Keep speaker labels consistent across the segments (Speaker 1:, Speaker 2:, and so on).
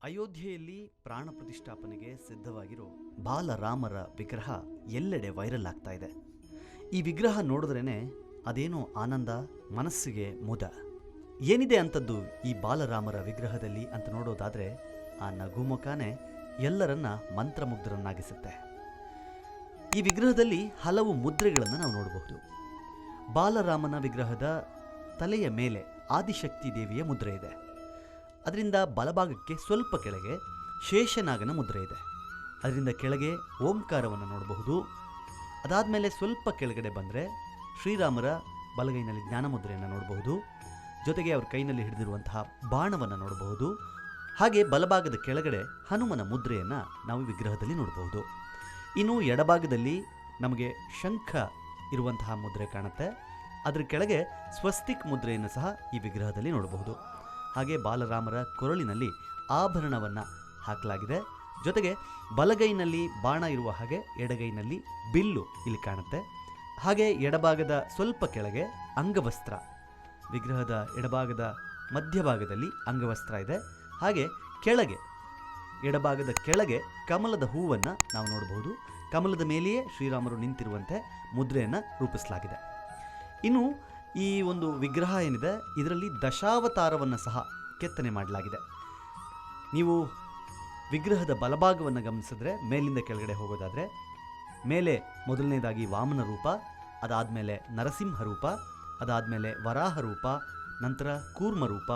Speaker 1: ಅಯೋಧ್ಯೆಯಲ್ಲಿ ಪ್ರಾಣ ಪ್ರತಿಷ್ಠಾಪನೆಗೆ ಸಿದ್ಧವಾಗಿರೋ ಬಾಲರಾಮರ ವಿಗ್ರಹ ಎಲ್ಲೆಡೆ ವೈರಲ್ ಆಗ್ತಾ ಇದೆ. ಈ ವಿಗ್ರಹ ನೋಡಿದ್ರೇ ಅದೇನೋ ಆನಂದ, ಮನಸ್ಸಿಗೆ ಮುದ. ಏನಿದೆ ಅಂಥದ್ದು ಈ ಬಾಲರಾಮರ ವಿಗ್ರಹದಲ್ಲಿ ಅಂತ ನೋಡೋದಾದರೆ ಆ ನಗುಮುಖನೇ ಎಲ್ಲರನ್ನ ಮಂತ್ರಮುಗ್ಧರನ್ನಾಗಿಸುತ್ತೆ. ಈ ವಿಗ್ರಹದಲ್ಲಿ ಹಲವು ಮುದ್ರೆಗಳನ್ನು ನಾವು ನೋಡಬಹುದು. ಬಾಲರಾಮನ ವಿಗ್ರಹದ ತಲೆಯ ಮೇಲೆ ಆದಿಶಕ್ತಿ ದೇವಿಯ ಮುದ್ರೆ ಇದೆ. ಅದರಿಂದ ಬಲಭಾಗಕ್ಕೆ ಸ್ವಲ್ಪ ಕೆಳಗೆ ಶೇಷನಾಗನ ಮುದ್ರೆ ಇದೆ. ಅದರಿಂದ ಕೆಳಗೆ ಓಂಕಾರವನ್ನು ನೋಡಬಹುದು. ಅದಾದಮೇಲೆ ಸ್ವಲ್ಪ ಕೆಳಗಡೆ ಬಂದರೆ ಶ್ರೀರಾಮರ ಬಲಗೈನಲ್ಲಿ ಜ್ಞಾನ ಮುದ್ರೆಯನ್ನು ನೋಡಬಹುದು. ಜೊತೆಗೆ ಅವ್ರ ಕೈನಲ್ಲಿ ಹಿಡಿದಿರುವಂತಹ ಬಾಣವನ್ನು ನೋಡಬಹುದು. ಹಾಗೆ ಬಲಭಾಗದ ಕೆಳಗಡೆ ಹನುಮನ ಮುದ್ರೆಯನ್ನು ನಾವು ವಿಗ್ರಹದಲ್ಲಿ ನೋಡಬಹುದು. ಇನ್ನು ಎಡಭಾಗದಲ್ಲಿ ನಮಗೆ ಶಂಖ ಇರುವಂತಹ ಮುದ್ರೆ ಕಾಣುತ್ತೆ. ಅದರ ಕೆಳಗೆ ಸ್ವಸ್ತಿಕ್ ಮುದ್ರೆಯನ್ನು ಸಹ ಈ ವಿಗ್ರಹದಲ್ಲಿ ನೋಡಬಹುದು. ಹಾಗೆ ಬಾಲರಾಮರ ಕೊರಳಿನಲ್ಲಿ ಆಭರಣವನ್ನು ಹಾಕಲಾಗಿದೆ. ಜೊತೆಗೆ ಬಲಗೈನಲ್ಲಿ ಬಾಣ ಇರುವ ಹಾಗೆ ಎಡಗೈನಲ್ಲಿ ಬಿಲ್ಲು ಇಲ್ಲಿ ಕಾಣುತ್ತೆ. ಹಾಗೆ ಎಡಭಾಗದ ಸ್ವಲ್ಪ ಕೆಳಗೆ ಅಂಗವಸ್ತ್ರ, ವಿಗ್ರಹದ ಎಡಭಾಗದ ಮಧ್ಯಭಾಗದಲ್ಲಿ ಅಂಗವಸ್ತ್ರ ಇದೆ. ಹಾಗೆ ಕೆಳಗೆ ಎಡಭಾಗದ ಕೆಳಗೆ ಕಮಲದ ಹೂವನ್ನು ನಾವು ನೋಡಬಹುದು. ಕಮಲದ ಮೇಲೆಯೇ ಶ್ರೀರಾಮರು ನಿಂತಿರುವಂತೆ ಮುದ್ರೆಯನ್ನು ರೂಪಿಸಲಾಗಿದೆ. ಇನ್ನು ಈ ಒಂದು ವಿಗ್ರಹ ಏನಿದೆ ಇದರಲ್ಲಿ ದಶಾವತಾರವನ್ನು ಸಹ ಕೆತ್ತನೆ ಮಾಡಲಾಗಿದೆ. ನೀವು ವಿಗ್ರಹದ ಬಲಭಾಗವನ್ನು ಗಮನಿಸಿದ್ರೆ ಮೇಲಿಂದ ಕೆಳಗಡೆ ಹೋಗೋದಾದರೆ ಮೇಲೆ ಮೊದಲನೇದಾಗಿ ವಾಮನ ರೂಪ, ಅದಾದಮೇಲೆ ನರಸಿಂಹ ರೂಪ, ಅದಾದಮೇಲೆ ವರಾಹ ರೂಪ, ನಂತರ ಕೂರ್ಮ ರೂಪ,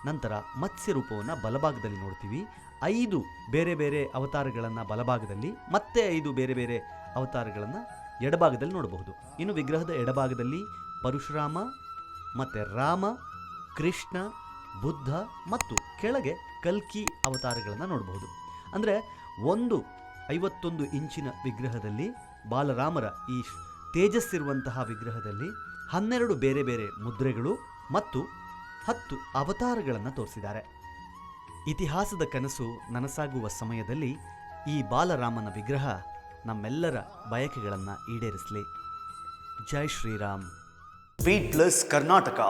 Speaker 1: ನಂತರ ಮತ್ಸ್ಯ ರೂಪವನ್ನು ಬಲಭಾಗದಲ್ಲಿ ನೋಡ್ತೀವಿ. 5 ಬೇರೆ ಬೇರೆ ಅವತಾರಗಳನ್ನು ಬಲಭಾಗದಲ್ಲಿ, ಮತ್ತೆ 5 ಬೇರೆ ಬೇರೆ ಅವತಾರಗಳನ್ನು ಎಡಭಾಗದಲ್ಲಿ ನೋಡಬಹುದು. ಇನ್ನು ವಿಗ್ರಹದ ಎಡಭಾಗದಲ್ಲಿ ಪರಶುರಾಮ ಮತ್ತು ರಾಮ, ಕೃಷ್ಣ, ಬುದ್ಧ ಮತ್ತು ಕೆಳಗೆ ಕಲ್ಕಿ ಅವತಾರಗಳನ್ನು ನೋಡಬಹುದು. ಅಂದರೆ ಒಂದು 51 ಇಂಚಿನ ವಿಗ್ರಹದಲ್ಲಿ ಬಾಲರಾಮರ ಈ ತೇಜಸ್ಸಿರುವಂತಹ ವಿಗ್ರಹದಲ್ಲಿ 12 ಬೇರೆ ಬೇರೆ ಮುದ್ರೆಗಳು ಮತ್ತು 10 ಅವತಾರಗಳನ್ನು ತೋರಿಸಿದ್ದಾರೆ. ಇತಿಹಾಸದ ಕನಸು ನನಸಾಗುವ ಸಮಯದಲ್ಲಿ ಈ ಬಾಲರಾಮನ ವಿಗ್ರಹ ನಮ್ಮೆಲ್ಲರ ಬಯಕೆಗಳನ್ನು ಈಡೇರಿಸಲಿ. ಜೈ ಶ್ರೀರಾಮ್.
Speaker 2: ಬೀಟ್ಲೆಸ್ ಕರ್ನಾಟಕ.